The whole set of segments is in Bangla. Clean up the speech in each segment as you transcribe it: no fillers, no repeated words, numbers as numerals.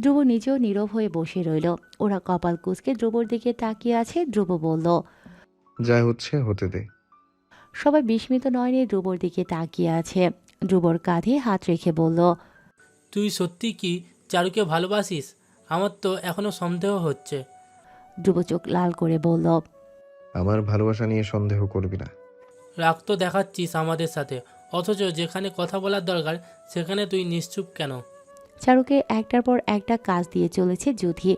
ধ্রুব নিজেও নীরব হয়ে বসে রইল। ওরা কপাল কুঁচকে ধ্রুবর দিকে তাকিয়ে আছে। ধ্রুব বলল, যা হচ্ছে হতে দে। সবাই বিস্মিত নয়নে ধ্রুবর দিকে তাকিয়ে আছে। ধ্রুবর কাঁধে হাত রেখে বলল, তুই সত্যি কি চারুকে ভালোবাসিস? আমার তো এখনো সন্দেহ হচ্ছে। ধ্রুব চোখ লাল করে বলল, আমার ভালোবাসা নিয়ে সন্দেহ করবি না। রাগ তো দেখাচ্ছিস আমাদের সাথে, অথচ যেখানে কথা বলার দরকার সেখানে তুই নিশ্চুপ কেন? চারুকে একটার পর একটা কাজ দিয়ে চলেছে যুথি।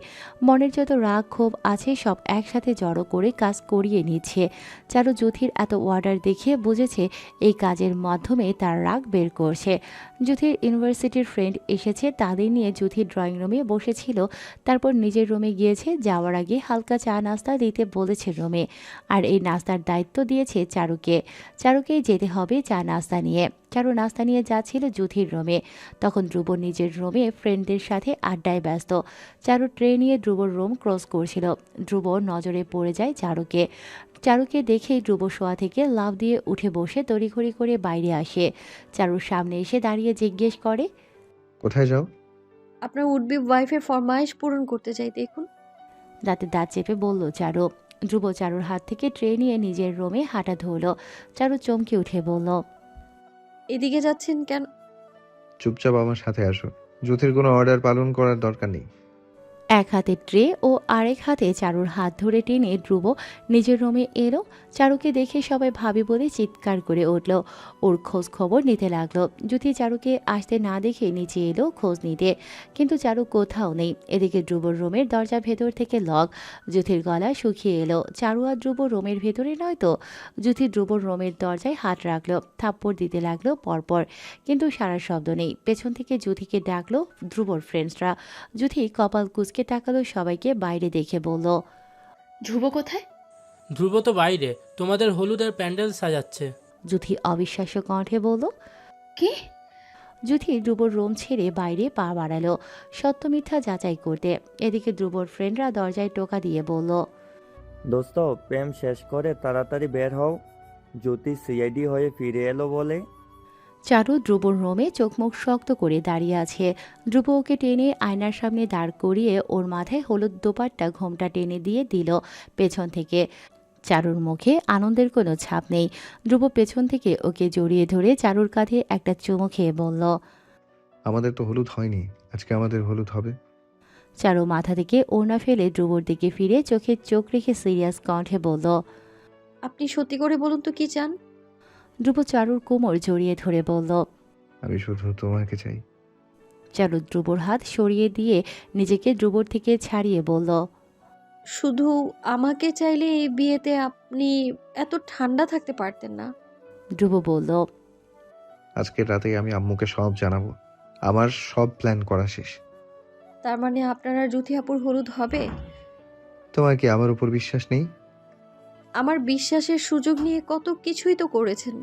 মনের যত রাগ ক্ষোভ আছে সব একসাথে জড়ো করে কাজ করিয়ে নিচ্ছে। চারু যুথির এত অর্ডার দেখে বুঝেছে এই কাজের মাধ্যমে তার রাগ বের করছে। যুথির ইউনিভার্সিটির ফ্রেন্ড এসেছে, তাদের নিয়ে যুথি ড্রয়িং রুমে বসেছিল। তারপর নিজের রুমে গিয়েছে। যাওয়ার আগে হালকা চা নাস্তা দিতে বলেছে রুমে, আর এই নাস্তার দায়িত্ব দিয়েছে চারুকে। চারুকেই যেতে হবে চা নাস্তা নিয়ে। চারু নাস্তা নিয়ে যাচ্ছিল যুথির রুমে, তখন ধ্রুব নিজের রুমে ফ্রেন্ডদের সাথে আড্ডায় ব্যস্ত। চারু ট্রে নিয়ে ধ্রুবর রুম ক্রস করছিল। ধ্রুব নজরে পড়ে যায় চারুকে। চারুকে দেখেই ধ্রুব শোয়া থেকে লাফ দিয়ে উঠে বসে তড়িঘড়ি করে বাইরে আসে। চারুর সামনে এসে দাঁড়িয়ে জিজ্ঞেস করে, কোথায় যাও? আপনার উডবি ওয়াইফের ফরমাইশ পূরণ করতে চাই, দেখুন। দাঁতে দাঁত চেপে বলল চারু। ধ্রুব চারুর হাত থেকে ট্রে নিয়ে নিজের রুমে হাঁটা ধরল। চারু চমকে উঠে বলল, এদিকে যাচ্ছেন কেন? চুপচাপ আমার সাথে আসো। জ্যোতির কোনো অর্ডার পালন করার দরকার নেই। এক হাতে ট্রে ও আরেক হাতে চারুর হাত ধরে টেনে ধ্রুব নিজের রুমে এলো। চারুকে দেখে সবাই ভাবি বলে চিৎকার করে উঠল। ওর খোঁজ খবর নিতে লাগলো। যুথি চারুকে আসতে না দেখে নিচে এলো খোঁজ নিতে, কিন্তু চারু কোথাও নেই। এদিকে ধ্রুবর রুমের দরজা ভেতর থেকে লক। যুথির গলা শুকিয়ে এলো। চারু আর ধ্রুব রুমের ভেতরে নয় তো? যুথি ধ্রুবর রুমের দরজায় হাত রাখলো, থাপ্পড় দিতে লাগলো পরপর, কিন্তু সারা শব্দ নেই। পেছন থেকে যুথিকে ডাকলো ধ্রুবর ফ্রেন্ডসরা। যুথি কপাল কুঁচকে তাকালো সবাইকে বাইরে দেখে বলল, ধ্রুব কোথায়? ধ্রুব তো বাইরে, তোমাদের হলুদের প্যান্ডেল সাজাচ্ছে। যুথি অবিশ্বাস্য কণ্ঠে বলল। কি? যুথি ধ্রুবর রুম ছেড়ে বাইরে পা বাড়ালো সত্য মিথ্যা যাচাই করতে। এদিকে ধ্রুবর ফ্রেন্ডরা দরজায় টোকা দিয়ে বলল, দোস্ত, প্রেম শেষ করে তাড়াতাড়ি বের হও। জ্যোতি সিআইডি হয়ে ফিরে এলো বলে। চারু ধ্রুবর রুমে চোখ মুখ শক্ত করে দাঁড়িয়ে আছে। ধ্রুব ওকে টেনে আয়নার সামনে দাঁড় করিয়ে ওর মাথায় হলুদ দোপাট্টা ঘোমটা টেনে দিয়ে দিল পেছন থেকে। চারুর মুখে আনন্দের কোনো ছাপ নেই। ধ্রুব পেছন থেকে ওকে জড়িয়ে ধরে চারুর কাঁধে একটা চুমু খেয়ে বলল, আমাদের তো হলুদ হয়নি, আজকে আমাদের হলুদ হবে। চারু মাথা থেকে ওড়না ফেলে ধ্রুবর দিকে ফিরে চোখে চোখ রেখে সিরিয়াস কণ্ঠে বলল। আপনি সত্যি করে বলুন তো কি চান? ধ্রুব চারুর কোমর জড়িয়ে ধরে বলল। আমি শুধু তোমাকে চাই। চারু ধ্রুবর হাত সরিয়ে দিয়ে নিজেকে ধ্রুবর থেকে ছাড়িয়ে বলল, শুধু আমাকে চাইলে এই বিয়েতে আপনি এত ঠান্ডা থাকতে পারতেন না। ধ্রুব বলল, আজকে রাতেই আমি আম্মুকে সব জানাবো। আমার সব প্ল্যান করা শেষ। তার মানে আপনার আর জ্যোতি আপুর হলুদ হবে? তোমার কি আমার উপর বিশ্বাস নেই? আমার বিশ্বাসের সুযোগ নিয়ে কত কিছুই তো করেছেন,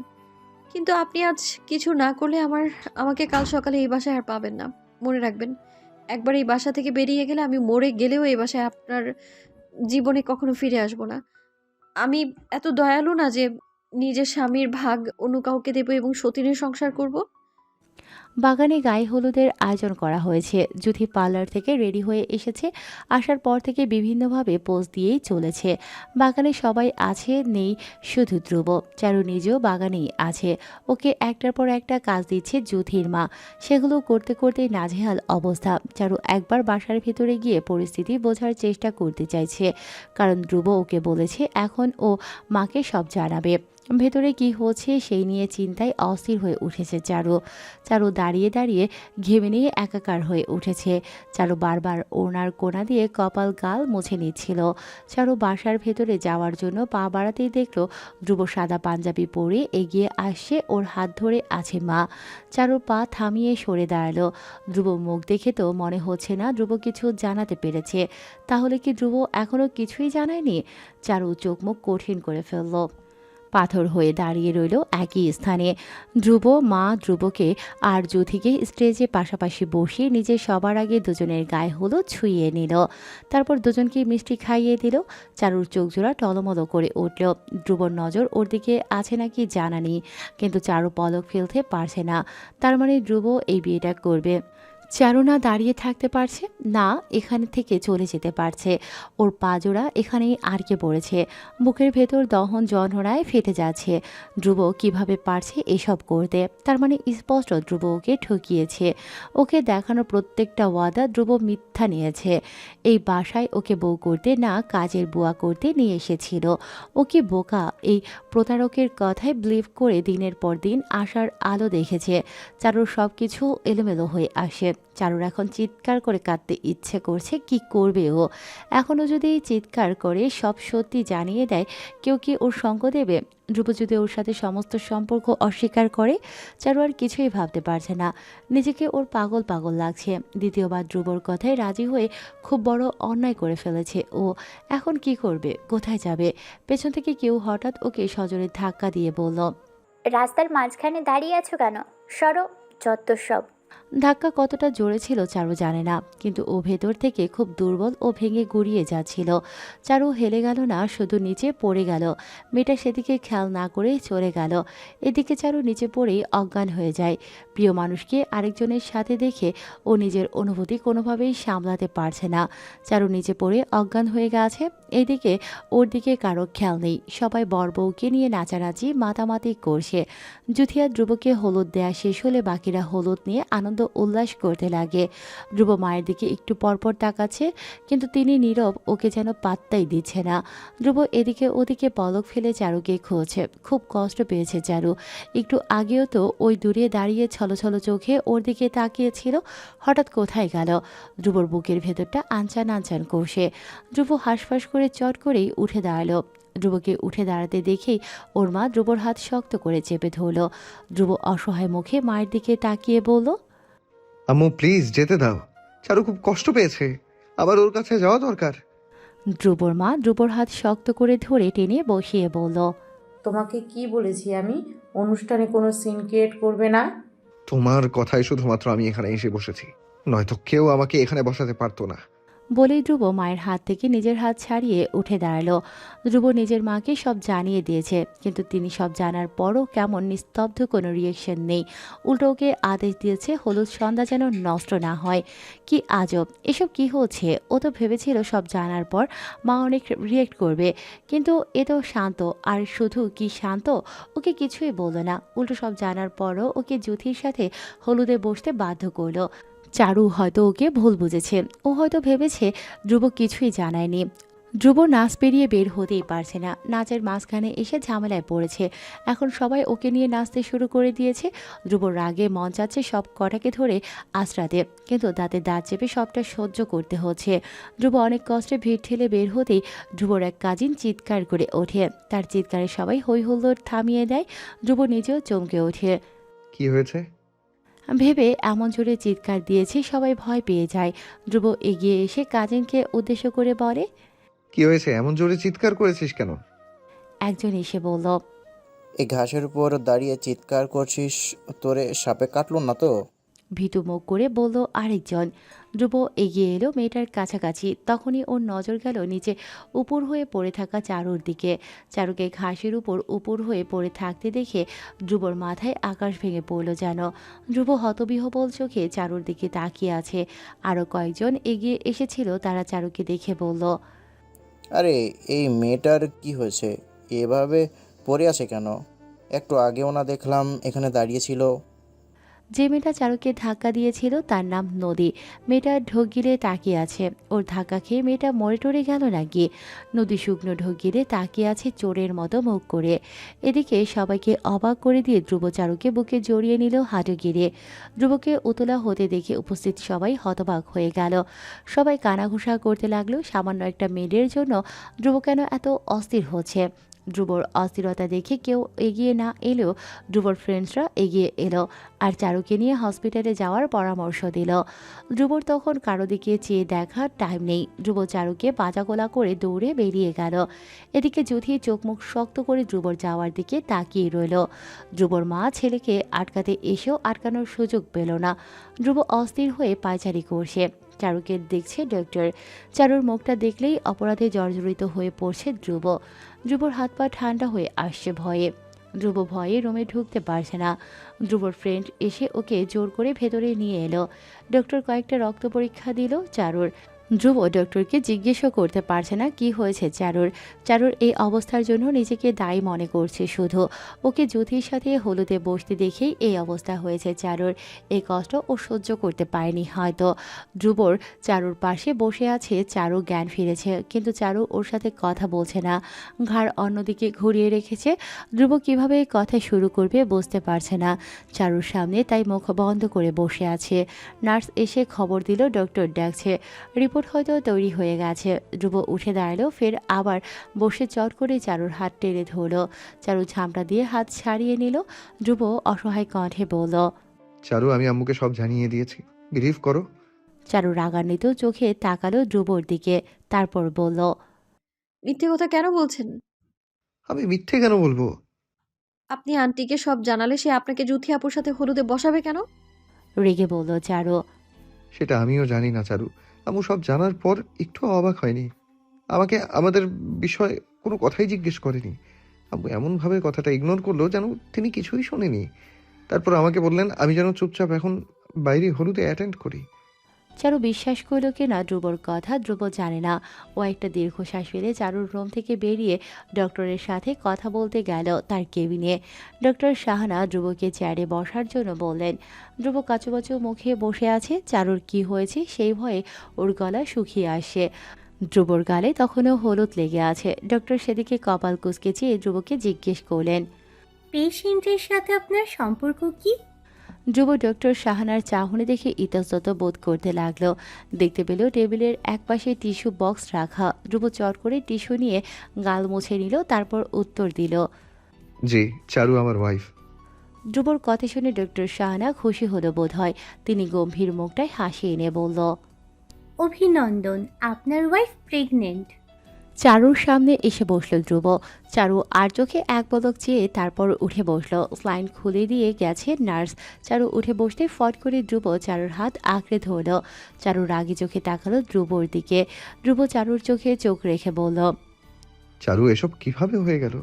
কিন্তু আপনি আজ কিছু না করলে আমাকে কাল সকালে এই বাসায় আর পাবেন না। মনে রাখবেন, একবার এই বাসা থেকে বেরিয়ে গেলে আমি মরে গেলেও এই বাসায় আপনার জীবনে কখনো ফিরে আসব না। আমি এত দয়ালু না যে নিজের স্বামীর ভাগ অন্য কাউকে দেব এবং সতীনের সংসার করব। বাগানে গায়ে হলুদের আয়োজন করা হয়েছে। যুথি পার্লার থেকে রেডি হয়ে এসেছে। আসার পর থেকে বিভিন্নভাবে পোজ দিয়েই চলেছে। বাগানে সবাই আছে, নেই শুধু ধ্রুব। চারু নিজেও বাগানেই আছে। ওকে একটার পর একটা কাজ দিচ্ছে যুথির মা। সেগুলো করতে করতেই নাজেহাল অবস্থা। চারু একবার বাসার ভেতরে গিয়ে পরিস্থিতি বোঝার চেষ্টা করতে চাইছে, কারণ ধ্রুব ওকে বলেছে এখন ও মাকে সব জানাবে। ভেতরে কি হচ্ছে সেই নিয়ে চিন্তায় অস্থির হয়ে উঠেছে চারু। চারু দাঁড়িয়ে দাঁড়িয়ে ঘেমে নিয়ে একাকার হয়ে উঠেছে। চারু বারবার ওড়নার কোনা দিয়ে কপাল গাল মুছে নিচ্ছিল। চারু বাসার ভেতরে যাওয়ার জন্য পা বাড়াতেই দেখল ধ্রুব সাদা পাঞ্জাবি পরে এগিয়ে আসছে। ওর হাত ধরে আছে মা। চারুর পা থামিয়ে সরে দাঁড়ালো। ধ্রুব মুখ দেখে তো মনে হচ্ছে না ধ্রুব কিছু জানাতে পেরেছে। তাহলে কি ধ্রুব এখনো কিছুই জানায়নি? চারু চোখ মুখ কঠিন করে ফেলল। পাথর হয়ে দাঁড়িয়ে রইল একই স্থানে। ধ্রুব মা ধ্রুবকে আর যুথিকে স্টেজে পাশাপাশি বসিয়ে নিজের সবার আগে দুজনের গায়ে হলুদ ছুঁয়ে নিল। তারপর দুজনকে মিষ্টি খাইয়ে দিল। চারুর চোখ জোড়া টলমলো করে উঠল। ধ্রুবর নজর ওর দিকে আছে নাকি জানা নেই, কিন্তু চারু পলক ফেলতে পারছে না। তার মানে ধ্রুব এই বিয়েটা করবে। চারু না দাঁড়িয়ে থাকতে পারছে, না এখানে থেকে চলে যেতে পারছে। ওর পাজোড়া এখানেই আটকে পড়েছে, বুকের ভেতর দহন যন্ত্রণায় ফেটে যাচ্ছে। ধ্রুব কিভাবে পারছে এসব করতে? তার মানে স্পষ্ট ধ্রুব ওকে ঠকিয়েছে। ওকে দেখানো প্রত্যেকটা ওয়াদা ধ্রুব মিথ্যা নিয়েছে। এই বাসায় ওকে বউ করতে না, কাজের বুয়া করতে নিয়ে এসেছিল। ও কি বোকা? এই প্রতারকের কথায় বিলিভ করে দিনের পর দিন আশার আলো দেখেছে। চারুর সব কিছু এলোমেলো হয়ে আসে। চারুর এখন চিৎকার করে কাঁদতে ইচ্ছে করছে। কি করবে ও? এখনও যদি চিৎকার করে সব সত্যি জানিয়ে দেয়, কেউ কি ওর সঙ্গ দেবে? ধ্রুব যদি ওর সাথে সমস্ত সম্পর্ক অস্বীকার করে? চারু আর কিছুই ভাবতে পারছে না। নিজেকে ওর পাগল পাগল লাগছে। দ্বিতীয়বার ধ্রুবর কথায় রাজি হয়ে খুব বড় অন্যায় করে ফেলেছে ও। এখন কি করবে? কোথায় যাবে? পেছন থেকে কেউ হঠাৎ ওকে সজোরে ধাক্কা দিয়ে বলল, রাস্তার মাঝখানে দাঁড়িয়ে আছো কেন? সরো, যত সব। ধাক্কা কতটা জোরে ছিল চারু জানে না, কিন্তু ও ভেতর থেকে খুব দুর্বল ও ভেঙে গুড়িয়ে যাচ্ছিল। চারু হেলে গেল না, শুধু নিচে পড়ে গেল। মেয়েটা সেদিকে খেয়াল না করে চলে গেল। এদিকে চারু নিচে পড়েই অজ্ঞান হয়ে যায়। প্রিয় মানুষকে আরেকজনের সাথে দেখে ও নিজের অনুভূতি কোনোভাবেই সামলাতে পারছে না। চারু নিচে পড়ে অজ্ঞান হয়ে গেছে। এদিকে ওর দিকে কারো খেয়াল নেই। সবাই বর বউকে নিয়ে নাচানাচি মাতামাতি করছে। জুথিয়া ধ্রুবকে হলুদ দেয়া শেষ হলে বাকিরা হলুদ নিয়ে আনন্দ উল্লাস করতে লাগে। ধ্রুব মায়ের দিকে একটু পরপর তাকাচ্ছে, কিন্তু তিনি নীরব, ওকে যেন পাত্তাই দিচ্ছে না। ধ্রুব এদিকে ওদিকে পলক ফেলে চারুকে খুঁজছে। খুব কষ্ট পেয়েছে চারু। একটু আগেও তো ওই দূরে দাঁড়িয়ে ছলছল চোখে ওর দিকে তাকিয়েছিল। হঠাৎ কোথায় গেল? ধ্রুবর বুকের ভেতরটা আনচান আনচান করছে। ধ্রুব হাঁসফাঁস করে চট করেই উঠে দাঁড়ালো। ধ্রুবকে উঠে দাঁড়াতে দেখেই ওর মা ধ্রুবর হাত শক্ত করে চেপে ধরল। ধ্রুব অসহায় মুখে মায়ের দিকে তাকিয়ে বলল, আম্মু প্লিজ যেতে দাও। চারু খুব কষ্ট পেয়েছে, আবার ওর কাছে যাওয়া দরকার। ধ্রুবর মা ধ্রুবর হাত শক্ত করে ধরে টেনে বসিয়ে বলল, তোমাকে কি বলেছি আমি? অনুষ্ঠানে কোনো সিন ক্রিয়েট করবে না। তোমার কথাই শুধুমাত্র আমি এখানে এসে বসেছি, নয়তো কেউ আমাকে এখানে বসাতে পারতো না। বলেই ধ্রুব মায়ের হাত থেকে নিজের হাত ছাড়িয়ে উঠে দাঁড়ালো। ধ্রুব নিজের মাকে সব জানিয়ে দিয়েছে, কিন্তু তিনি সব জানার পরও কেমন নিস্তব্ধ, কোনো রিয়েকশন নেই। উল্টো ওকে আদেশ দিয়েছে হলুদ সন্ধ্যা যেন নষ্ট না হয়। কি আজব, এসব কি হচ্ছে? ও তো ভেবেছিল সব জানার পর মা অনেক রিয়েক্ট করবে, কিন্তু এ তো শান্ত। আর শুধু কি শান্ত, ওকে কিছুই বলল না। উল্টো সব জানার পরও ওকে জুথির সাথে হলুদে বসতে বাধ্য করলো। চারু হয়তো ওকে ভুল বুঝেছে। ও হয়তো ভেবেছে ধ্রুব কিছুই জানায়নি। ধ্রুব নাচ পেরিয়ে বের হতেই পারছে না। নাচের মাঝখানে এসে ঝামেলায় পড়েছে। এখন সবাই ওকে নিয়ে নাচতে শুরু করে দিয়েছে। ধ্রুব রাগে মন চাচ্ছে সব কটাকে ধরে আশ্রাতে, কিন্তু দাঁতে দাঁত চেপে সবটা সহ্য করতে হচ্ছে। ধ্রুব অনেক কষ্টে ভিড় ঠেলে বের হতেই ধ্রুবর এক কাজিন চিৎকার করে ওঠে। তার চিৎকারে সবাই হৈ হুল্লোড় থামিয়ে দেয়। ধ্রুব নিজেও চমকে ওঠে। কি হয়েছে? ভেবে এমন জোরে চিৎকার দিয়েছে সবাই ভয় পেয়ে যায়। ধ্রুব এগিয়ে এসে কাজিনকে উদ্দেশ্য করে বলে, কি হয়েছে? এমন জোরে চিৎকার করেছিস কেন? একজন এসে বলল, এই ঘাসের উপর দাঁড়িয়ে চিৎকার করছিস, তোরে সাপে কাটলো না তো? ভীতু মুখ করে বলল আরেকজন। ধ্রুব এগিয়ে এলো মেয়েটার কাছাকাছি। তখনই ওর নজর গেল নিচে উপর হয়ে পড়ে থাকা চারুর দিকে। চারুকে ঘাসের উপর উপর হয়ে পড়ে থাকতে দেখে ধ্রুবর মাথায় আকাশ ভেঙে পড়ল যেন। ধ্রুব হতবিহ্বল চোখে চারুর দিকে তাকিয়ে আছে। আরও কয়েকজন এগিয়ে এসেছিল, তারা চারুকে দেখে বলল, আরে এই মেয়েটার কি হয়েছে? এভাবে পড়ে আছে কেন? একটু আগেও না দেখলাম এখানে দাঁড়িয়েছিল। যে মেয়েটা চারুকে ধাক্কা দিয়েছিল তার নাম নদী। মেয়েটা ঢোক গিলে তাকিয়ে আছে। ওর ধাক্কা খেয়ে মেয়েটা মরে টরে গেল নাকি? নদী শুকনো ঢোক গিলে তাকিয়ে আছে চোরের মতো মুখ করে। এদিকে সবাইকে অবাক করে দিয়ে ধ্রুব চারুকে বুকে জড়িয়ে নিল হাঁটু গিরে। ধ্রুবকে উতলা হতে দেখে উপস্থিত সবাই হতবাক হয়ে গেল। সবাই কানাঘুষা করতে লাগলো। সামান্য একটা মেয়েদের জন্য ধ্রুব কেন এত অস্থির হচ্ছে? ধ্রুবর অস্থিরতা দেখে কেউ এগিয়ে না এলেও ধ্রুবর ফ্রেন্ডসরা এগিয়ে এলো আর চারুকে নিয়ে হসপিটালে যাওয়ার পরামর্শ দিল। ধ্রুবর তখন কারো দিকে চেয়ে দেখার টাইম নেই। ধ্রুব চারুকে বাজাগোলা করে দৌড়ে বেরিয়ে গেল। এদিকে যুথি চোখ মুখ শক্ত করে ধ্রুবর যাওয়ার দিকে তাকিয়ে রইল। ধ্রুবর মা ছেলেকে আটকাতে এসেও আটকানোর সুযোগ পেল না। ধ্রুব অস্থির হয়ে পায়চারি করছে। চারুকে দেখছে ডক্টর। চারুর মুখটা দেখলেই অপরাধে জর্জরিত হয়ে পড়ছে ধ্রুব। ধ্রুবর হাত পা ঠান্ডা হয়ে আসছে ভয়ে। ধ্রুব ভয়ে রুমে ঢুকতে পারছে না। ধ্রুবর ফ্রেন্ড এসে ওকে জোর করে ভেতরে নিয়ে এলো। ডক্টর কয়েকটা রক্ত পরীক্ষা দিল চারুর। ধ্রুব ডক্টরকে জিজ্ঞেসও করতে পারছে না কি হয়েছে চারুর। চারুর এই অবস্থার জন্য নিজেকে দায়ী মনে করছে শুধু। ওকে জ্যোতির সাথে হলুদে বসতে দেখেই এই অবস্থা হয়েছে চারুর। এই কষ্ট ও সহ্য করতে পারেনি হয়তো। ধ্রুবর চারুর পাশে বসে আছে, চারু জ্ঞান ফিরেছে, কিন্তু চারু ওর সাথে কথা বলছে না, ঘাড় অন্যদিকে ঘুরিয়ে রেখেছে। ধ্রুব কিভাবে কথা শুরু করবে বুঝতে পারছে না। চারুর সামনে তাই মুখ বন্ধ করে বসে আছে। নার্স এসে খবর দিল ডক্টর ডাকছে, রিপোর্ট হয়তো তৈরি হয়ে গেছে। ধ্রুব উঠে দাঁড়ালো, ফের আবার বসে চট করে চারুর হাত টেনে ধরল। চারু ঝামটা দিয়ে হাত ছাড়িয়ে নিল। ধ্রুব অসহায় কণ্ঠে বলল, চারু, আমি আম্মুকে সব জানিয়ে দিয়েছি, বিলিভ করো। চারু রাগান্বিত চোখে তাকালো ধ্রুবর দিকে, তারপর বলল, মিথ্যে কথা কেন বলছেন? আমি মিথ্যে কেন বলবো? আপনি আন্টিকে সব জানালে সে আপনাকে জুথি আপুর সাথে হলুদে বসাবে কেন? রেগে বলল চারু। সেটা আমিও জানি না চারু। আম্মু সব জানার পর একটু অবাক হয়নি, আমাকে আমাদের বিষয়ে কোনো কথাই জিজ্ঞেস করেনি। আম্মু এমনভাবে কথাটা ইগনোর করলো যেন তিনি কিছুই শোনেনি। তারপর আমাকে বললেন আমি যেন চুপচাপ এখন বাইরে হলুদে অ্যাটেন্ড করি। চারু বিশ্বাস করল কি না ধ্রুবর কথা ধ্রুব জানে না। ও একটা দীর্ঘশ্বাস ফেলে চারুর রুম থেকে বেরিয়ে ডক্টরের সাথে কথা বলতে গেল তার কেবিনে। ডক্টর শাহানা ধ্রুবকে চেয়ারে বসার জন্য বললেন। ধ্রুব কাচুবাচু মুখে বসে আছে। চারুর কি হয়েছে সেই ভয়ে ওর গলা শুকিয়ে আসে। ধ্রুবর গালে তখনও হলুদ লেগে আছে। ডক্টর সেদিকে কপাল কুঁচকে চেয়ে ধ্রুবকে জিজ্ঞেস করলেন, পেশেন্টের সাথে আপনার সম্পর্ক কি? ধ্রুব ডক্টর শাহানার চাহনি দেখে ইতস্তত বোধ করতে লাগলো। দেখতে পেল টেবিলের একপাশে টিস্যু বক্স রাখা। ধ্রুব চট করে টিস্যু নিয়ে গাল মুছে নিল, তারপর উত্তর দিল, জি, চারু আমার ওয়াইফ। ধ্রুবর কথা শুনে ডক্টর শাহানা খুশি হলো বোধ হয়। তিনি গম্ভীর মুখটায় হাসি এনে বলল, অভিনন্দন, আপনার ওয়াইফ প্রেগনেন্ট। চারুর সামনে এসে বসলো ধ্রুব। চারু আর চোখে এক পলক চেয়ে তারপর উঠে বসলো। স্লাইন খুলে দিয়ে গেছে নার্স। চারু উঠে বসতে ফট করে ধ্রুব চারুর হাত আঁকড়ে ধরল। চারু রাগী চোখে তাকালো ধ্রুবর দিকে। ধ্রুব চারুর চোখে চোখ রেখে বলল, চারু, এসব কিভাবে হয়ে গেল?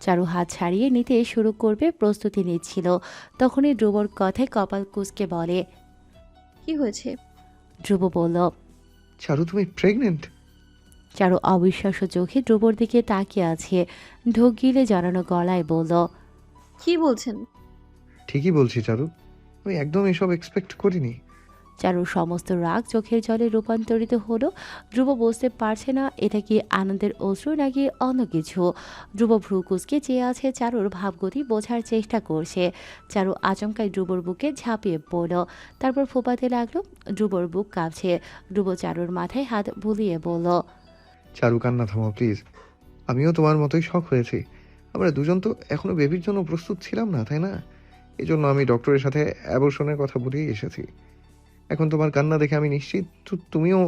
চারু হাত ছাড়িয়ে নিতে শুরু করবে প্রস্তুতি নিচ্ছিল, তখনই ধ্রুবর কথায় কপাল কুঁচকে বলে, কি হয়েছে? ধ্রুব বলল, চারু, তুমি প্রেগনেন্ট? চারু অবিশ্বাস্য চোখে ধ্রুবর দিকে তাকিয়ে আছে। ঢোক গিলে জড়ানো গলায় বলল, কি বলছেন? ঠিকই বলছি চারু, আমি একদম এসব এক্সপেক্ট করিনি। চারুর সমস্ত রাগ চোখের জলে রূপান্তরিত হলো। ধ্রুব বুঝতে পারছে না এটা কি আনন্দের অশ্রু নাকি অন্য কিছু। ধ্রুব ভ্রু কুঁচকে চেয়ে আছে, চারুর ভাবগতি বোঝার চেষ্টা করছে। চারু আচমকায় ধ্রুবর বুকে ঝাঁপিয়ে পড়ল, তারপর ফোপাতে লাগলো। ধ্রুবর বুক কাঁপছে। ধ্রুব চারুর মাথায় হাত বুলিয়ে বলল, চারু, কান্না থামাও প্লিজ। আমিও তোমার মতোই শখ হয়েছি। আমরা দুজন তো এখনো বেবির জন্য প্রস্তুত ছিলাম না, তাই না? এই জন্য আমি ডক্টরের সাথে অ্যাবর্শনের কথা বলেই এসেছি। এখন তোমার কান্না দেখে আমি নিশ্চিত তুমিও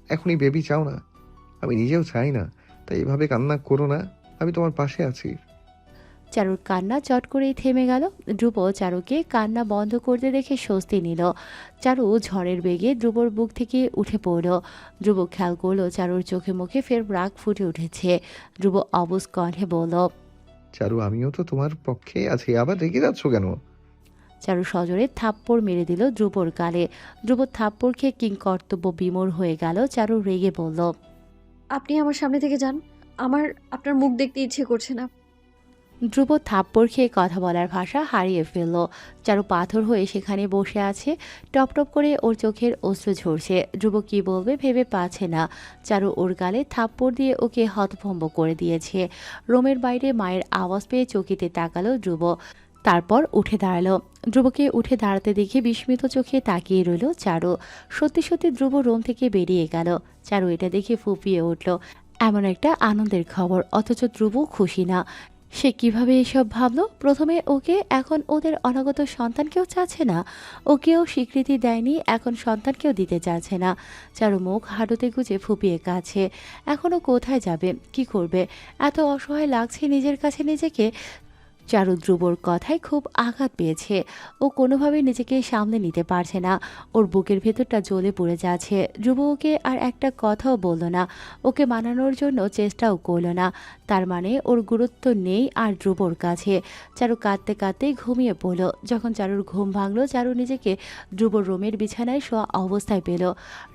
এখনই বেবি চাও না। আমি নিজেও চাই না, তাই এভাবে কান্না করো না, আমি তোমার পাশে আছি। চারুর কান্না চট করেই থেমে গেল। ধ্রুব চারুকে কান্না বন্ধ করতে দেখে স্বস্তি নিল। চারু ঝড়ের বেগে ধ্রুবর বুক থেকে উঠে পড়ল। ধ্রুব খেয়াল করলো চারুর চোখে মুখে ফের রাগ ফুটে উঠেছে। ধ্রুব অবুঝ কণ্ঠে বলল, চারু, আমিও তো তোমার পক্ষে আছি, আবার রেগে যাচ্ছ কেন? চারু সজোরে থাপ্পড় মেরে দিল ধ্রুবর গালে। ধ্রুব থাপ্পড় খেয়ে কিংকর্তব্য বিমূঢ় হয়ে গেল। চারু রেগে বলল, আপনি আমার সামনে থেকে যান, আমার আপনার মুখ দেখতে ইচ্ছে করছে না। ধ্রুব থাপ্পড় খেয়ে কথা বলার ভাষা হারিয়ে ফেলল। চারু পাথর হয়ে সেখানে বসে আছে। টপ টপ করে ওর চোখের অশ্রু ঝরছে। ধ্রুব কি বলবে ভেবে পাচ্ছে না। চারু ওর গালে থাপ্পড় দিয়ে ওকে হতভম্ব করে দিয়েছে। রুমের বাইরে মায়ের আওয়াজ পেয়ে চকিতে তাকালো ধ্রুব, তারপর উঠে দাঁড়ালো। ধ্রুবকে উঠে দাঁড়াতে দেখে বিস্মিত চোখে তাকিয়ে রইল চারু। সত্যি সত্যি ধ্রুব রুম থেকে বেরিয়ে গেল। চারু এটা দেখে ফুপিয়ে উঠল। এমন একটা আনন্দের খবর, অথচ ধ্রুব খুশি না। সে কিভাবে এসব ভাবলো? প্রথমে ওকে, এখন ওদের অনাগত সন্তানকেও চাচ্ছে না। ওকেও স্বীকৃতি দেয়নি, এখন সন্তানকেও দিতে চাচ্ছে না। চারু মুখ হাঁটুতে গুজে ফুপিয়ে কাছে। এখনও কোথায় যাবে, কি করবে? এত অসহায় লাগছে নিজের কাছে নিজেকে। চারু ধ্রুবর কথায় খুব আঘাত পেয়েছে। ও কোনোভাবেই নিজেকে সামলে নিতে পারছে না। ওর বুকের ভেতরটা জ্বলে পড়ে যাচ্ছে। ধ্রুব ওকে আর একটা কথাও বলল না, ওকে মানানোর জন্য চেষ্টাও করলো না। তার মানে ওর গুরুত্ব নেই আর ধ্রুবর কাছে। চারু কাঁদতে কাঁদতে ঘুমিয়ে পড়ল। যখন চারুর ঘুম ভাঙলো, চারু নিজেকে ধ্রুবর রুমের বিছানায় শোয়া অবস্থায় পেল।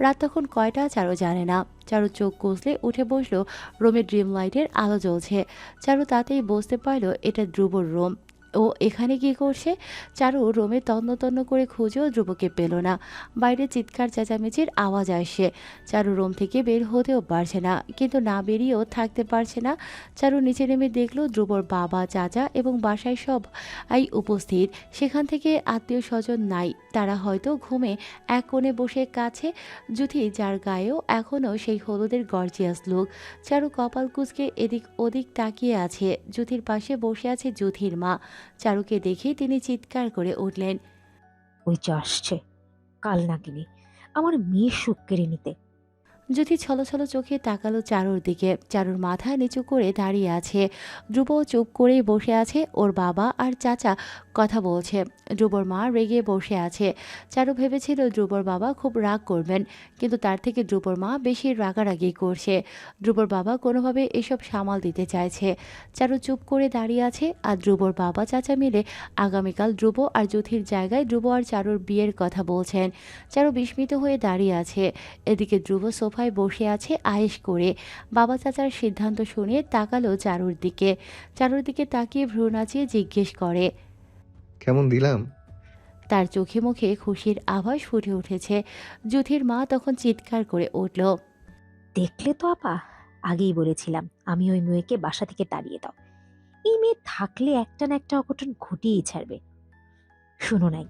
রাত তখন কয়টা চারু জানে না। চারু চোখ কষলে উঠে বসলো। রুমের ড্রিম লাইটের আলো জ্বলছে। চারু তাতেই বুঝতে পারল এটা ধ্রুবর রুম। ও এখানে কি করছে? চারু রুমে তন্ন তন্ন করে খুঁজেও ধ্রুবকে পেল না। বাইরে চিৎকার চেঁচামেচির আওয়াজ আসছে। চারু রুম থেকে বের হতেও পারছে না, কিন্তু না বেরিয়েও থাকতে পারছে না। চারু নিচে নেমে দেখল ধ্রুবর বাবা, চাচা এবং বাসায় সব উপস্থিত। সেখান থেকে আত্মীয় স্বজন নাই, তারা হয়তো ঘুমে এক কোণে বসে কাছে জুথি, যার গায়েও এখনও সেই হলুদের গর্জিয়াস লুক। চারু কপাল কুঁচকে এদিক ওদিক তাকিয়ে আছে। জুথির পাশে বসে আছে জুথির মা। চারুকে দেখে তিনি চিৎকার করে উঠলেন। ওই যে আসছে কাল নাগিনী, আমার মেয়ের সুখ কেড়ে নিতে। জুথি ছলছল চোখে তাকালো চারুর দিকে। চারুর মাথা নিচু করে দাঁড়িয়ে আছে। ধ্রুব চুপ করেই বসে আছে। ওর বাবা আর চাচা কথা বলছে। ধ্রুবর মা রেগে বসে আছে। চারু ভেবেছিল ধ্রুবর বাবা খুব রাগ করবেন, কিন্তু তার থেকে ধ্রুবর মা বেশি রাগারাগি করছে। ধ্রুবর বাবা কোনোভাবে এসব সামাল দিতে চাইছে। চারু চুপ করে দাঁড়িয়ে আছে। আর ধ্রুবর বাবা চাচা মিলে আগামীকাল ধ্রুব আর জুথির জায়গায় ধ্রুব আর চারুর বিয়ের কথা বলছেন। চারু বিস্মিত হয়ে দাঁড়িয়ে আছে। এদিকে ধ্রুব সোফায় বসে আছে আয়েশ করে। বাবা চাচার সিদ্ধান্ত শুনে তাকালো চারুর দিকে। চারুর দিকে তাকিয়ে ভ্রু নাচিয়ে জিজ্ঞেস করে, কেমন দিলাম? তার চোখে মুখে খুশির আভাস ফুটে উঠেছে। জুথির মা তখন চিৎকার করে উঠল, দেখলে তো আপা, আগেই বলেছিলাম আমি ওই মেয়েকে বাসা থেকে তাড়িয়ে দাও। এই মেয়ে থাকলে একটা না একটা অঘটন ঘটিয়েই ছাড়বে। শুনো নাই,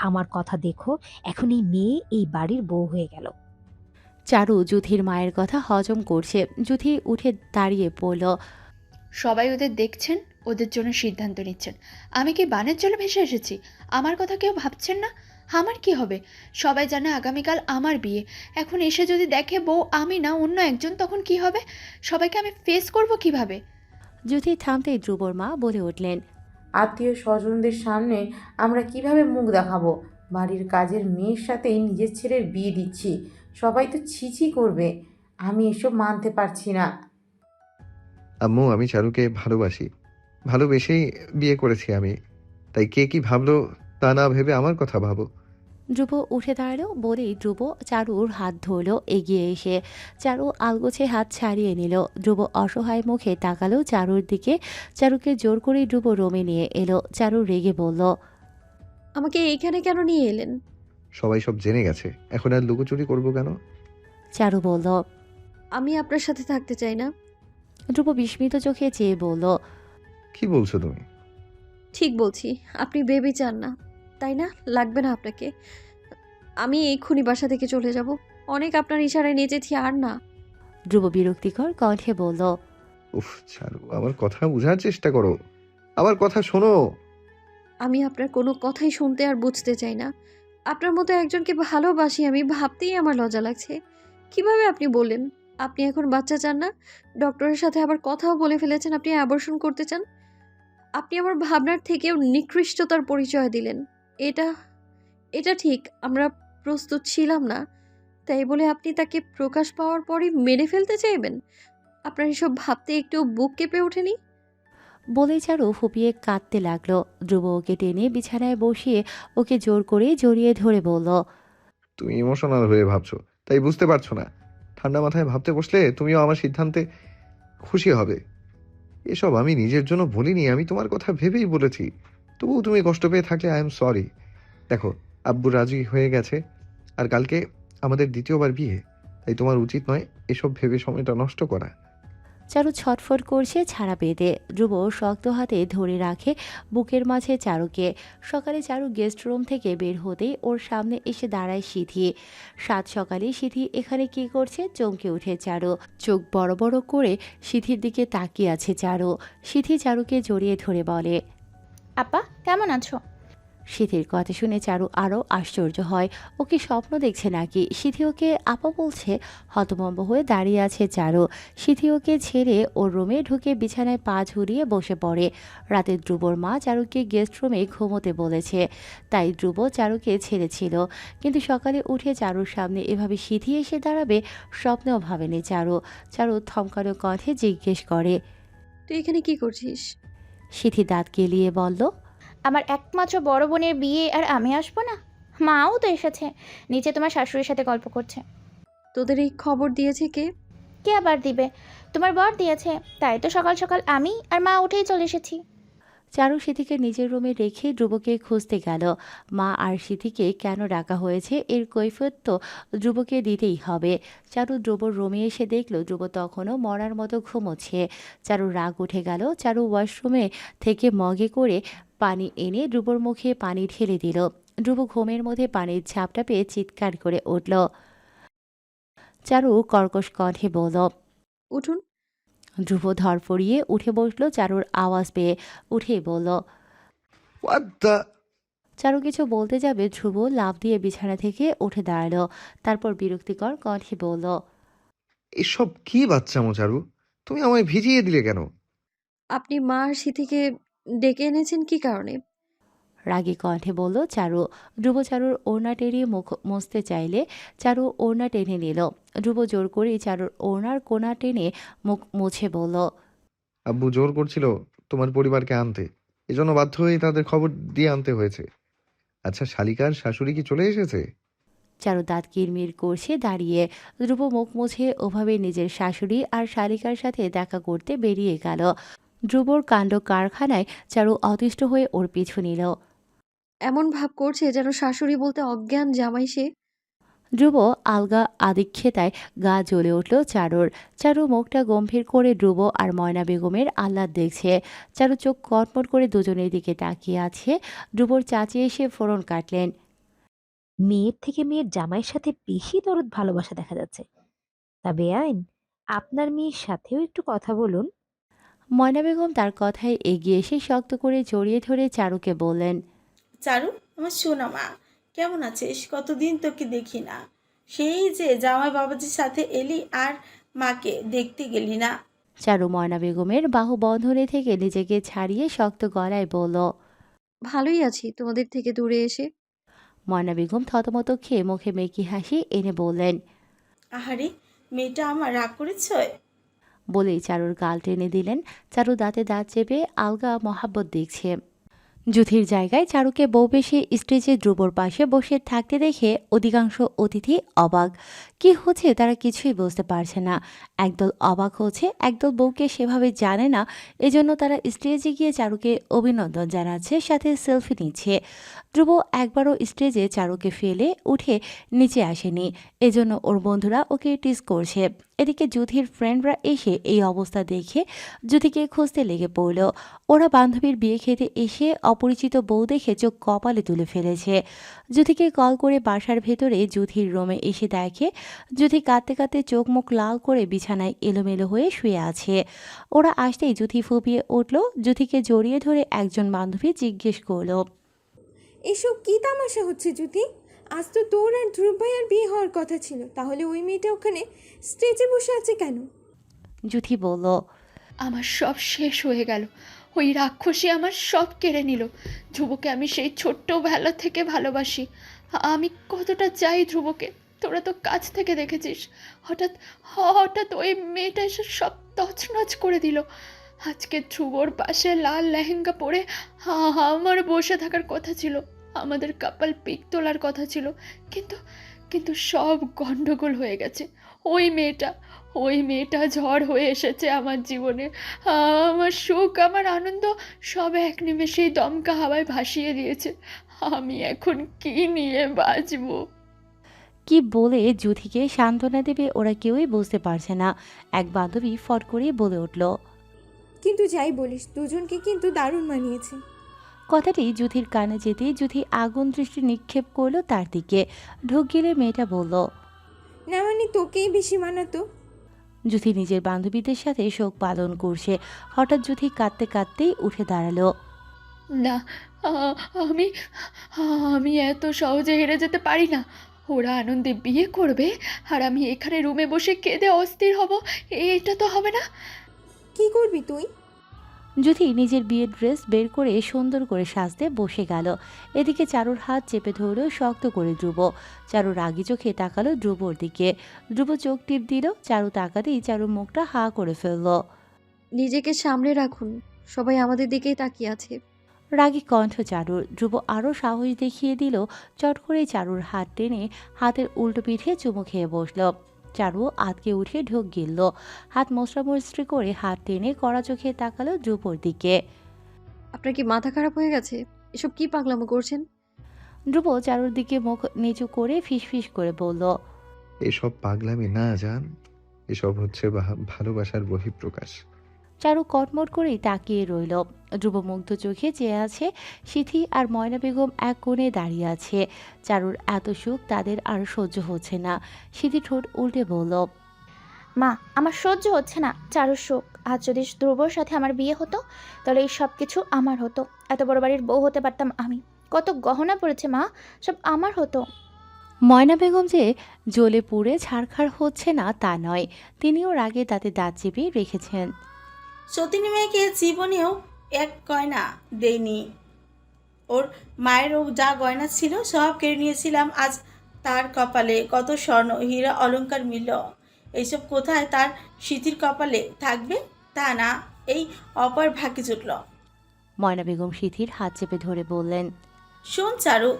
আমার কথা দেখো, এখন এই মেয়ে এই বাড়ির বউ হয়ে গেল। চারু জুথির মায়ের কথা হজম করছে। জুথি উঠে দাঁড়িয়ে পড়ল। সবাই ওদের দেখছেন, ওদের জন্য সিদ্ধান্ত নিচ্ছেন। আমি কি বানের জলে ভেসে এসেছি? আমার কথা কেউ ভাবছেন না? আমার কি হবে? সবাই জানে আগামীকাল আমার বিয়ে। এখন এসে যদি দেখে বউ আমি না অন্য একজন, তখন কি হবে? সবাইকে আমি ফেস করব কিভাবে? জুথি থামতেই ধ্রুবর মা বলে উঠলেন, আত্মীয় স্বজনদের সামনে আমরা কিভাবে মুখ দেখাবো? বাড়ির কাজের মেয়ের সাথেই নিজের ছেলের বিয়ে দিচ্ছি, সবাই তো ছিছি করবে। আমি এসব মানতে পারছি না। আম্মু, আমি চারুকে ভালোবাসি, ভালোবেসেই বিয়ে করেছি আমি। তাই কে কি ভাবলো তা না ভেবে আমার কথা ভাবো। ধ্রুব উঠে দাঁড়ালো। বলেই ধ্রুব চারুর হাত ধরল এগিয়ে এসে। চারু আলগোছে হাত ছাড়িয়ে নিল। ধ্রুব অসহায় মুখে তাকালো চারুর দিকে। চারুকে জোর করে ধ্রুব রুমে নিয়ে এলো। চারু রেগে বলল, আমাকে এইখানে কেন নিয়ে এলেন? সবাই সব জেনে গেছে, এখন আর লুকোচুরি করবো কেন? চারু বলল, আমি আপনার সাথে থাকতে চাই না। ধ্রুব বিস্মিত চোখে চেয়ে বলল, কি বলছো তুমি? ঠিক বলছি, আপনি বেবি চান না তাই না? লাগবে না আপনাকে। আমি এক্ষুনি বাসা থেকে চলে যাব। অনেক আপনার ইশারায় নেচেছি, আর না। ধ্রুব বিরক্তিকর কণ্ঠে বলল, উফ চারু, আমার কথা বোঝার চেষ্টা করো, আমার কথা শোনো। আমি আপনার কোনো কথাই শুনতে আর বুঝতে চাই না। আপনার মতো একজনকে ভালোবাসি আমি, ভাবতেই আমার লজ্জা লাগছে। কিভাবে আপনি বললেন আপনি এখন বাচ্চা চান না? ডক্টরের সাথে আবার কথাও বলে ফেলেছেন আপনি অ্যাবর্শন করতে চান। আপনি আমার ভাবনার থেকেও নিকৃষ্টতার পরিচয় দিলেন। এটা এটা ঠিক আমরা প্রস্তুত ছিলাম না, তাই বলে আপনি তাকে প্রকাশ পাওয়ার পরই মেরে ফেলতে চাইবেন? আপনার এসব ভাবতে একটু বুক কেঁপে ওঠেনি? বলেই চারু ফুপিয়ে কাঁদতে লাগলো। ধ্রুব ওকে টেনে বিছানায় বসিয়ে ওকে জোর করে জড়িয়ে ধরে বলল, তুমি ইমোশনাল হয়ে ভাবছো, তাই বুঝতে পারছো না। ঠান্ডা মাথায় ভাবতে বসলে তুমিও আমার সিদ্ধান্তে খুশি হবে। এসব আমি নিজের জন্য বলিনি, আমি তোমার কথা ভেবেই বলেছি। তবুও তুমি কষ্ট পেয়ে থাকলে আই এম সরি। দেখো, আব্বু রাজি হয়ে গেছে, আর কালকে আমাদের দ্বিতীয়বার বিয়ে। তাই তোমার উচিত নয় এসব ভেবে সময়টা নষ্ট করা। চারু ছটফট করছে ছাড়া পেতে। ধ্রুব শক্ত হাতে ধরে রাখে বুকের মাঝে চারুকে। সকালে চারু গেস্ট রুম থেকে বের হতেই ওর সামনে এসে দাঁড়ায় সিথি। সাত সকালে সিথি এখানে কি করছে চমকে উঠে চারু। চোখ বড় বড় করে সিথির দিকে তাকিয়ে আছে চারু। সিথি চারুকে জড়িয়ে ধরে বলে, আপা কেমন আছো? সিথির কথা শুনে চারু আরও আশ্চর্য হয়। ও কি স্বপ্ন দেখছে নাকি? সিথি ওকে আপা বলছে। হতভম্ব হয়ে দাঁড়িয়ে আছে চারু। সিথি ওকে ছেড়ে ওর রুমে ঢুকে বিছানায় পা ঝুরিয়ে বসে পড়ে। রাতে ধ্রুবর মা চারুকে গেস্ট রুমে ঘুমোতে বলেছে, তাই ধ্রুব চারুকে ছেড়েছিল। কিন্তু সকালে উঠে চারুর সামনে এভাবে সিথি এসে দাঁড়াবে স্বপ্নেও ভাবেনি চারু। চারু থমকানো কণ্ঠে জিজ্ঞেস করে, তুই এখানে কি করছিস? সিথি দাঁত কেলিয়ে বলল, আমার একমাত্র বড় বোনের বিয়ে আর আমি আসবো না? মাও তো এসেছে, নিচে তোমার শাশুড়ির সাথে গল্প করছে। তোদের এই খবর দিয়েছে কে? কে আবার দিবে? তোমার বর দিয়েছে। তাই তো সকাল সকাল আমি আর মা উঠেই চলে এসেছি। চারু সিথিকে নিজের রুমে রেখে ধ্রুবকে খুঁজতে গেল। মা আর সিথিকে কেন ডাকা হয়েছে এর কৈফিয়ত তো ধ্রুবকে দিতেই হবে। চারু ধ্রুবর রুমে এসে দেখল ধ্রুব তখনও মরার মতো ঘুমোচ্ছে। চারুর রাগ উঠে গেল। চারু ওয়াশরুমে থেকে মগে করে পানি এনে ধ্রুবর মুখে পানি ঢেলে দিল। ধ্রুব ঘুমের মধ্যে পানির ঝাপটা পেয়ে চিৎকার করে উঠল। চারু কর্কশ কণ্ঠে বলল, উঠুন। ধ্রুব ধরফড়িয়ে উঠে বসল। চারুর আওয়াজ পেয়ে উঠেই বলল, হোয়াট দ্য। চারু কিছু বলতে যাবে ধ্রুব লাফ দিয়ে বিছানা থেকে উঠে দাঁড়ালো। তারপর বিরক্তিকর কণ্ঠে বলল, এসব কি বাচ্চামো চারু? তুমি আমায় ভিজিয়ে দিলে কেন? আপনি মা আর সিথিকে ডেকে এনেছেন কি কারণে? রাগী কণ্ঠে বলল চারু। ধ্রুব চারুর ওড়না টেনে মুখ মুছতে চাইলে চারু ওড়না টেনে নিল। ধ্রুব জোর করে চারুর ওড়নার কোনা টেনে মুখ মুছে বলল, আব্বু জোর করছিল তোমার পরিবারকে আনতে, এজন্য বাধ্য হয়ে তাদের খবর দিয়ে আনতে হয়েছে। আচ্ছা, শালিকার শাশুড়ি কি চলে এসেছে? চারু দাঁত কিরমির করছে দাঁড়িয়ে। ধ্রুব মুখ মুছে ওভাবে নিজের শাশুড়ি আর শালিকার সাথে দেখা করতে বেরিয়ে গেল। ধ্রুবর কাণ্ড কারখানায় চারু অতিষ্ঠ হয়ে ওর পিছু নিল। এমন ভাব করছে যেন শাশুড়ি বলতে অজ্ঞান জামাই সে। ধ্রুব আলগা আদিক্ষেতায় গা জ্বলে উঠল চারুর। চারু মুখটা গম্ভীর করে ধ্রুব আর ময়না বেগমের আহ্লাদ দেখছে। চারু চোখ কটমট করে দুজনের দিকে তাকিয়ে আছে। ধ্রুবর চাচি এসে ফোড়ন কাটলেন। মেয়ের থেকে মেয়ের জামাইয়ের সাথে বেশি দরদ ভালোবাসা দেখা যাচ্ছে। তা বেআইন, আপনার মেয়ের সাথেও একটু কথা বলুন। ময়না বেগম তার কথায় এগিয়ে এসে শক্ত করে জড়িয়ে ধরে চারুকে বললেন, চারু, আমার সোনা মা, কেমন আছিস? কতদিন তোকে দেখি না। সেই যে জামাই বাবাজির সাথে এলি আর মাকে দেখতে গেলি না। চারু ময়না বেগমের বাহু বন্ধনে থেকে নিজেকে ছাড়িয়ে শক্ত গলায় বলল, ভালোই আছি তোমাদের থেকে দূরে এসে। ময়না বেগম থতমত খেয়ে মুখে মেকি হাসি এনে বললেন, আহারে, মেয়েটা আমার রাগ করেছ? বলেই চারুর গাল টেনে দিলেন। চারু দাঁতে দাঁত চেপে আলগা মহাব্বত দেখছে। যুথির জায়গায় চারুকে বউ বেশে স্টেজে ধ্রুবর পাশে বসে থাকতে দেখে অধিকাংশ অতিথি অবাক। কি হচ্ছে তারা কিছুই বুঝতে পারছে না। একদল অবাক হচ্ছে, একদল বউকে সেভাবে জানে না, এজন্য তারা স্টেজে গিয়ে চারুকে অভিনন্দন জানাচ্ছে, সাথে সেলফি নিচ্ছে। ধ্রুব একবারও স্টেজে চারুকে ফেলে উঠে নিচে আসেনি, এজন্য ওর বন্ধুরা ওকে টিজ করছে। এদিকে যুথির ফ্রেন্ডরা এসে এই অবস্থা দেখে যুথিকে খুঁজতে লেগে পড়ল। ওরা বান্ধবীর বিয়ে খেতে এসে অপরিচিত বউ দেখে চোখ কপালে তুলে ফেলেছে। যুথিকে কল করে বাসার ভেতরে যুথির রুমে এসে দেখে যুথি কাঁদতে কাঁদতে চোখ মুখ লাল করে বিছানায় এলোমেলো হয়ে শুয়ে আছে। ওরা আসতেই যুথি ফুপিয়ে উঠল। যুথিকে জড়িয়ে ধরে একজন বান্ধবী জিজ্ঞেস করল, এসব কি তামাশা হচ্ছে জ্যোতি? আজ তো তোর আর ধ্রুব ভাইয়ার বিয়ে হওয়ার কথা ছিল, তাহলে ওই মেয়েটা ওখানে স্টেজে বসে আছে কেন? যুথি বলল, আমার সব শেষ হয়ে গেল। ওই রাক্ষসী আমার সব কেড়ে নিল। ধ্রুবকে আমি সেই ছোট্টবেলা থেকে ভালোবাসি। আমি কতটা চাই ধ্রুবকে, তোরা তো কাছ থেকে দেখেছিস। হঠাৎ হঠাৎ ওই মেয়েটা এসে সব তছনছ করে দিল। আজকে ধ্রুবর পাশে লাল লেহেঙ্গা পরে আমার বসে থাকার কথা ছিল, আমাদের কাপাল পিক তোলার কথা ছিল, কিন্তু কিন্তু সব গন্ডগোল হয়ে গেছে। ওই মেয়েটা ঝড় হয়ে এসেছে আমার জীবনে। আমার সুখ, আমার আনন্দ সব এক নিমেষেই দমকা হাওয়ায় ভাসিয়ে দিয়েছে। আমি এখন কি নিয়ে বাঁচবো? কি বলে যুথিকে সান্ত্বনা দেবে ওরা কেউই বুঝতে পারছে না। এক বান্ধবী ফট করে বলে উঠল, কিন্তু যাই বলিস, দুজনকে কিন্তু দারুণ মানিয়েছে। কথাটি যুথির কানে যেতেই যুথি আগুন দৃষ্টি নিক্ষেপ করলো তার দিকে। ঢোক গেলে মেয়েটা বলল, না মানে তোকেই বেশি মানাতো। যুথি নিজের বান্ধবীদের সাথে শোক পালন করছে। হঠাৎ যুথি কাঁদতে কাঁদতেই উঠে দাঁড়ালো। না, আ- আমি আমি এত সহজে হেরে যেতে পারি না। ওরা আনন্দে বিয়ে করবে আর আমি এখানে রুমে বসে কেঁদে অস্থির হব। এটা তো হবে না। কি করবি তুই? যুথি নিজের বিয়ের ড্রেস বের করে সুন্দর করে সাজতে বসে গেল। এদিকে চারুর হাত চেপে ধরল শক্ত করে ধ্রুব। চারু রাগি চোখে তাকালো ধ্রুবর দিকে। ধ্রুব চোখ টিপ দিল। চারু তাকাতেই চারুর মুখটা হা করে ফেলল। নিজেকে সামলে রাখুন, সবাই আমাদের দিকেই তাকিয়ে আছে। রাগী কণ্ঠ চারুর। ধ্রুব আরও সাহস দেখিয়ে দিল। চট করে চারুর হাত টেনে হাতের উল্টো পিঠে চুমু খেয়ে বসল। চারু আতকে উঠে ঢোক গিলল। হাত মশরামশরি করে হাত টেনে কড়া চোখে তাকালো ধ্রুবর দিকে। আপনার কি মাথা খারাপ হয়ে গেছে? এসব কি পাগলামো করছেন? ধ্রুব চারুর দিকে মুখ নিচু করে ফিসফিস করে বলল, এসব পাগলামি না জান, এসব হচ্ছে ভালোবাসার বহিঃপ্রকাশ। চারু কটমট করেই তাকিয়ে রইল। ধ্রুব মুগ্ধ চোখে চেয়ে আছে। সিথি আর ময়না বেগম এক কোণে দাঁড়িয়ে আছে। চারুর এত সুখ তাদের আর সহ্য হচ্ছে না। সিথি ঠোঁট উল্টে বলল, মা, আমার সহ্য হচ্ছে না চারুর শোক। আজ যদি ধ্রুবর সাথে আমার বিয়ে হতো তাহলে এই সব কিছু আমার হতো। এত বড় বাড়ির বউ হতে পারতাম আমি। কত গহনা পড়েছে মা, সব আমার হতো। ময়না বেগম যে জ্বলে পুড়ে ছারখার হচ্ছে না তা নয়, তিনিও রাগে তাতে দাঁত চেপে রেখেছেন। সতীনী মেয়েকে জীবনেও এক গয়না দেয়নি। ওর মায়েরও যা গয়না ছিল সব কেড়ে নিয়েছিলাম। আজ তার কপালে কত স্বর্ণ হীরা অলংকার মিলল, এইসব কোথায় তার স্মৃতির কপালে থাকবে? তা না, এই অপর ভাগ্যে জুটল। ময়না বেগম সিথির হাত চেপে ধরে বললেন, শোন চারু,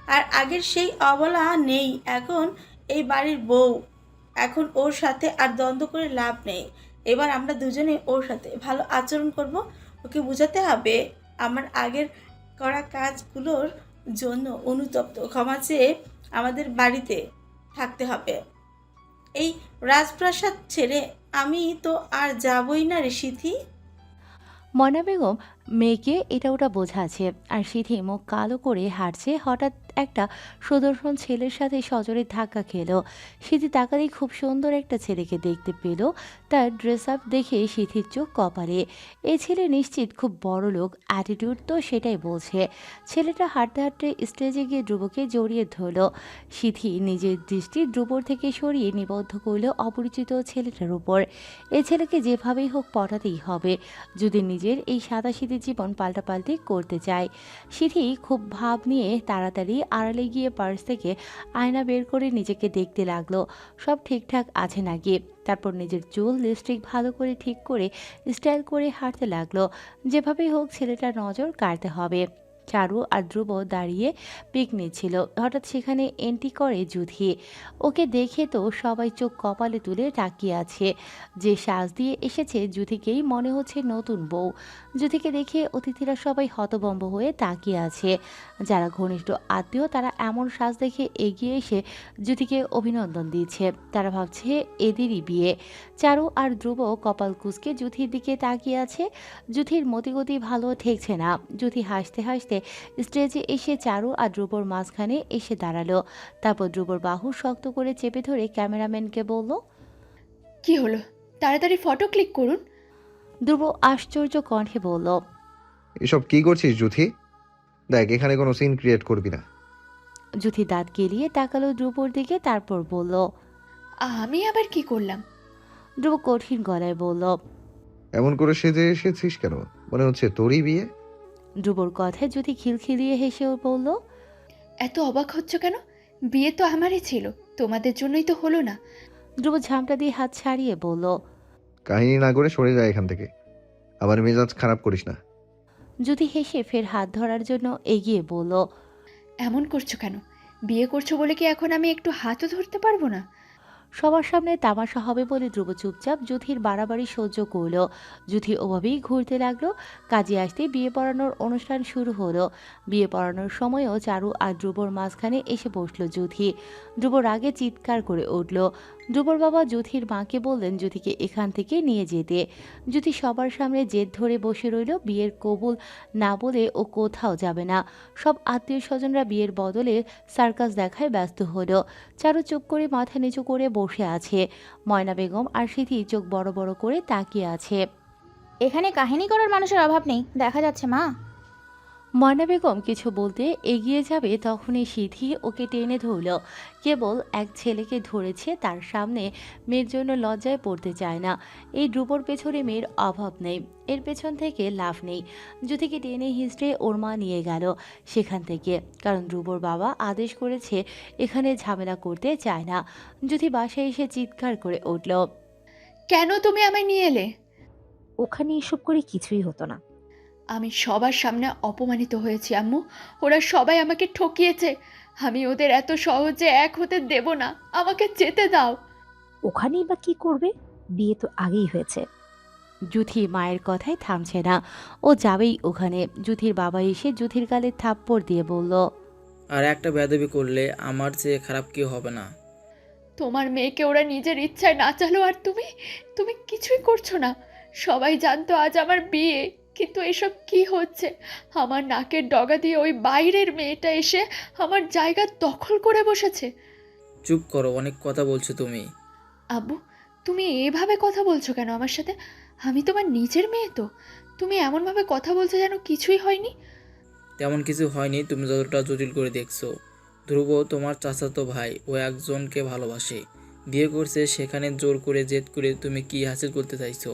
আর আগের সেই অবলা নেই। এখন এই বাড়ির বউ, এখন ওর সাথে আর দ্বন্দ্ব করে লাভ নেই। এবার আমরা দুজনে ওর সাথে ভালো আচরণ করব। ওকে বোঝাতে হবে আমার আগের করা কাজগুলোর জন্য অনুতপ্ত, ক্ষমা চেয়ে আমাদের বাড়িতে থাকতে হবে। এই রাজপ্রাসাদ ছেড়ে আমি তো আর যাবই না রে সিথি। ময়না বেগম মেয়েকে এটা ওটা বোঝাচ্ছে আর সিথি মুখ কালো করে হাঁটছে। হঠাৎ একটা সুদর্শন ছেলের সাথে সজোরে ধাক্কা খেলো। সিথি তাকাতেই খুব সুন্দর একটা ছেলেকে দেখতে পেল। তার ড্রেস আপ দেখে সিথির চোখ কপালে। এই ছেলে নিশ্চিত খুব বড় লোক, অ্যাটিটিউড তো সেটাই বলছে। ছেলেটা হাঁটতে হাঁটতে স্টেজে গিয়ে ধ্রুবকে জড়িয়ে ধরল। সিথি নিজের দৃষ্টি ধ্রুবর থেকে সরিয়ে নিবদ্ধ করল অপরিচিত ছেলেটার উপর। এই ছেলেকে যেভাবেই হোক পটাতেই হবে যদি নিজের এই সাদাসিধে জীবন পাল্টাপাল্টি করতে চায়। সিথি খুব ভাব নিয়ে তাড়াতাড়ি আড়ালে গিয়ে পার্স থেকে আয়না বের করে নিজেকে দেখতে লাগলো সব ঠিকঠাক আছে নাকি। তারপর নিজের চুল লিপস্টিক ভালো করে ঠিক করে স্টাইল করে হাঁটতে লাগলো। যেভাবেই হোক ছেলেটার নজর কাড়তে হবে। চারু আর ধ্রুব দাঁড়িয়ে পিক নিচ্ছিল। হঠাৎ সেখানে এন্ট্রি করে যুথি। ওকে দেখে তো সবাই চোখ কপালে তুলে তাকিয়ে আছে। যে সাজ দিয়ে এসেছে যুথিকেই মনে হচ্ছে নতুন বউ। যুথিকে দেখে অতিথিরা সবাই হতভম্ব হয়ে তাকিয়ে আছে। যারা ঘনিষ্ঠ আত্মীয় তারা এমন সাজ দেখে এগিয়ে এসে যুথিকে অভিনন্দন দিচ্ছে। তারা ভাবছে এদেরই বিয়ে। চারু আর ধ্রুব কপাল কুঁচকে যুথির দিকে তাকিয়ে আছে। যুথির মতিগতি ভালো ঠেকছে না। যুথি হাসতে হাসতে স্টেজে এসে চারু আর ধ্রুবর মাঝখানে এসে দাঁড়ালো। তারপর ধ্রুবর বাহু শক্ত করে চেপে ধরে ক্যামেরাম্যানকে বলল, কি হলো? তাড়াতাড়ি ফটো ক্লিক করুন। ধ্রুব আশ্চর্য কণ্ঠে বলল, এসব কি করছিস জুথি? দেখ, এখানে কোনো সিন ক্রিয়েট করবি না। যুথি দাঁত গেলিয়ে তাকালো ধ্রুবর দিকে, তারপর বলল, আমি আবার কি করলাম? ধ্রুব কঠিন গলায় বলল, এমন করে সেজে এসেছিস কেন? মনে হচ্ছে তোরই বিয়ে। ধ্রুবর কথায় যুথি খিলখিলিয়ে হেসে বলল, এত অবাক হচ্ছ কেন? বিয়ে তো আমারই ছিল, তোমাদের জন্যই তো হলো না। ধ্রুব ঝামটা দিয়ে হাত ছাড়িয়ে বলল, কাহিনী না করে সরে যায় এখান থেকে, আবার মেজাজ খারাপ করিস না। যুথি হেসে ফের হাত ধরার জন্য এগিয়ে বলল, এমন করছো কেন? বিয়ে করছো বলে কি এখন আমি একটু হাতও ধরতে পারবো না? সবার সামনে তামাশা হবে বলে ধ্রুব চুপচাপ যুথির বাড়াবাড়ি সহ্য করল। যুথি ওভাবেই ঘুরতে লাগলো। কাজে আসতে বিয়ে পড়ানোর অনুষ্ঠান শুরু হলো। বিয়ে পড়ানোর সময়ও চারু আর ধ্রুবর মাঝখানে এসে বসলো যুথি। ধ্রুব রাগে চিৎকার করে উঠল। ধ্রুবর বাবা যুথির মাকে বললেন যুথিকে এখান থেকে নিয়ে যেতে। যুথি সবার সামনে জেদ ধরে বসে রইল। বিয়ের কবুল না বলে ও কোথাও যাবে না। সব আত্মীয় স্বজনরা বিয়ের বদলে সার্কাস দেখায় ব্যস্ত হলো। চারু চুপ করে মাথা নিচু করে বসে আছে। ময়না বেগম আর সিথি চোখ বড় বড় করে তাকিয়ে আছে। এখানে কাহিনী করার মানুষের অভাব নেই দেখা যাচ্ছে মা। ময়না বেগম কিছু বলতে এগিয়ে যাবে তখনই সিধি ওকে টেনে ধরল। কেবল এক ছেলেকে ধরেছে, তার সামনে মেয়ের জন্য লজ্জায় পড়তে চায় না। এই ধ্রুবর পেছনে মেয়ের অভাব নেই, এর পেছন থেকে লাভ নেই। জ্যোতিকে টেনে হিঁচড়ে ওর মা নিয়ে গেল সেখান থেকে, কারণ ধ্রুবর বাবা আদেশ করেছে এখানে ঝামেলা করতে চায় না। জ্যোতি বাসায় এসে চিৎকার করে উঠল। কেন তুমি আমায় নিয়ে এলে? ওখানে এসব করে কিছুই হতো না। আমি সবার সামনে অপমানিত হয়েছি আম্মু। ওরা সবাই আমাকে ঠকিয়েছে। আমি ওদের এত সহজে এক হতে দেব না। আমাকে যেতে দাও। ওখানেই বা কি করবে? বিয়ে তো আগেই হয়েছে। জুথি মায়ের কথায় থামছে না, ও যাবেই ওখানে। জুথির বাবা এসে জুথির গালে থাপ্পড় দিয়ে বলল, আর একটা বেয়াদবি করলে আমার চেয়ে খারাপ কেউ হবে না। তোমার মেয়েকে ওরা নিজের ইচ্ছায় নাচালো, আর তুমি কিছুই করছো না। সবাই জানতো আজ আমার বিয়ে, কিন্তু এসব কি হচ্ছে? আমার নাকের ডগা দিয়ে ওই বাইরের মেয়েটা এসে আমার জায়গা দখল করে বসেছে। চুপ করো, অনেক কথা বলছো তুমি। আব্বু, তুমি এভাবে কথা বলছো কেন আমার সাথে? আমি তোমার নিজের মেয়ে তো। তুমি এমনভাবে কথা বলছো যেন কিছুই হয়নি। তেমন কিছু হয়নি, তুমি যতটা জটিল করে দেখছো। ধ্রুব তোমার চাচাতো ভাই, ও একজনকে ভালোবাসে, বিয়ে করছে, সেখানে জোর করে জেদ করে তুমি কি হাসিল করতে চাইছো?